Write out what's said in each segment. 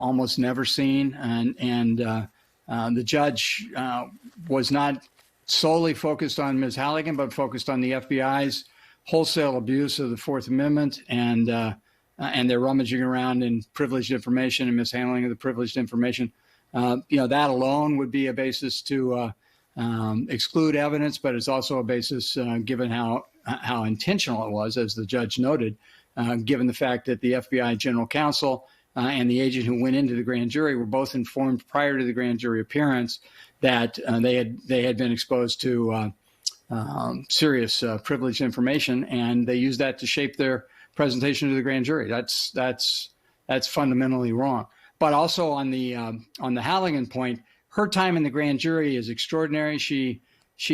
almost never seen. And the judge was not solely focused on Ms. Halligan, but focused on the FBI's wholesale abuse of the Fourth Amendment and their rummaging around in privileged information and mishandling of the privileged information. That alone would be a basis to exclude evidence, but it's also a basis, given how intentional it was, as the judge noted, given the fact that the FBI general counsel and the agent who went into the grand jury were both informed prior to the grand jury appearance that they had been exposed to serious privileged information, and they used that to shape their presentation to the grand jury. That's fundamentally wrong. But also on the Halligan point, her time in the grand jury is extraordinary. She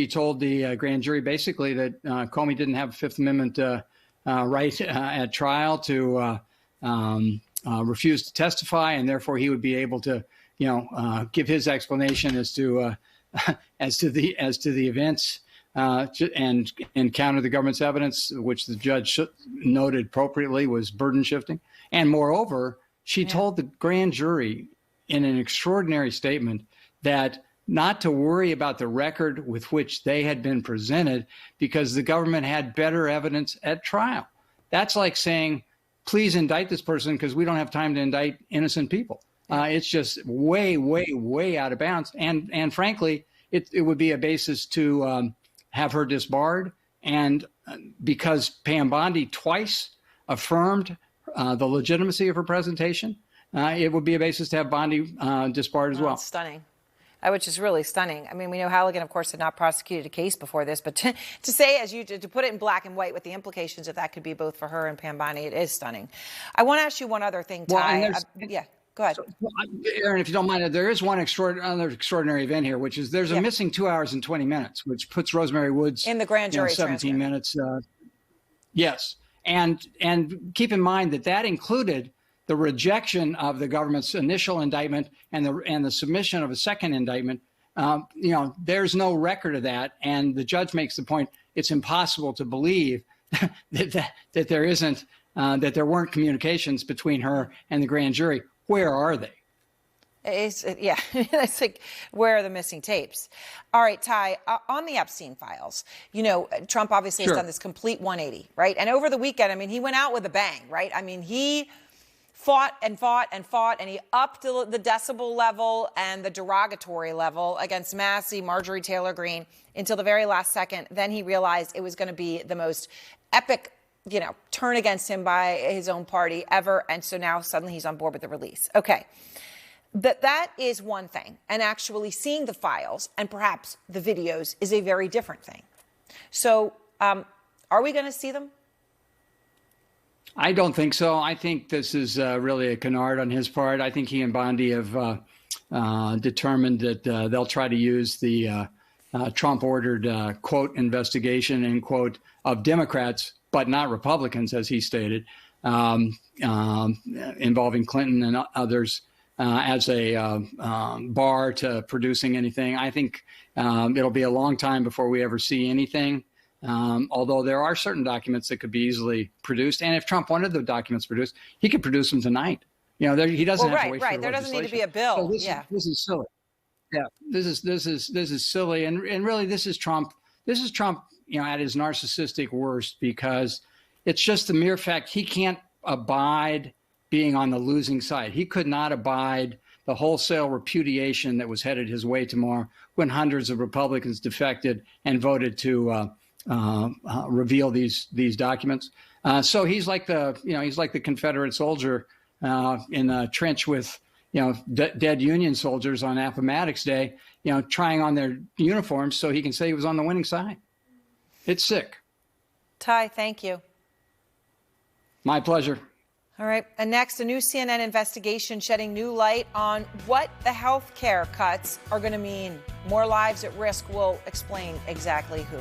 told the grand jury basically that Comey didn't have a Fifth Amendment right at trial to refuse to testify, and therefore he would be able to, give his explanation as to the events and counter the government's evidence, which the judge noted appropriately was burden shifting. And moreover, she told the grand jury in an extraordinary statement that not to worry about the record with which they had been presented because the government had better evidence at trial. That's like saying, please indict this person because we don't have time to indict innocent people. It's just way, way, way out of bounds. And frankly, it would be a basis to have her disbarred. And because Pam Bondi twice affirmed the legitimacy of her presentation, it would be a basis to have Bondi disbarred as well. Stunning. Which is really stunning. I mean, we know Halligan, of course, had not prosecuted a case before this, but to say, to put it in black and white with the implications that could be both for her and Pam Bondi, it is stunning. I want to ask you one other thing, Ty. Yeah, go ahead. Aaron, if you don't mind, there is one other extraordinary event here, which is there's a missing 2 hours and 20 minutes, which puts Rosemary Woods in the grand jury 17 minutes. Yes. And keep in mind that included the rejection of the government's initial indictment and the submission of a second indictment. There's no record of that. And the judge makes the point, it's impossible to believe that there weren't communications between her and the grand jury. Where are they? It's like, where are the missing tapes? All right, Ty, on the Epstein files, Trump obviously has done this complete 180, right? And over the weekend, I mean, he went out with a bang, right? I mean, he fought, and he upped the decibel level and the derogatory level against Massey, Marjorie Taylor Greene, until the very last second. Then he realized it was going to be the most epic, turn against him by his own party ever. And so now suddenly he's on board with the release. Okay. That is one thing. And actually seeing the files and perhaps the videos is a very different thing. So are we going to see them? I don't think so. I think this is really a canard on his part. I think he and Bondi have determined that they'll try to use the Trump-ordered, quote, investigation, end quote, of Democrats, but not Republicans, as he stated, involving Clinton and others as a bar to producing anything. I think it'll be a long time before we ever see anything. Although there are certain documents that could be easily produced. And if Trump wanted the documents produced, he could produce them tonight. He doesn't have to wait for the There doesn't need to be a bill. So this is silly. Yeah, this is silly. And really, this is Trump. This is Trump, at his narcissistic worst, because it's just the mere fact he can't abide being on the losing side. He could not abide the wholesale repudiation that was headed his way tomorrow when hundreds of Republicans defected and voted to reveal these documents. So he's like the Confederate soldier in a trench with dead Union soldiers on Appomattox Day, trying on their uniforms so he can say he was on the winning side. It's sick. Ty, thank you. My pleasure. All right. And next, a new CNN investigation shedding new light on what the health care cuts are going to mean. More lives at risk. We'll explain exactly who.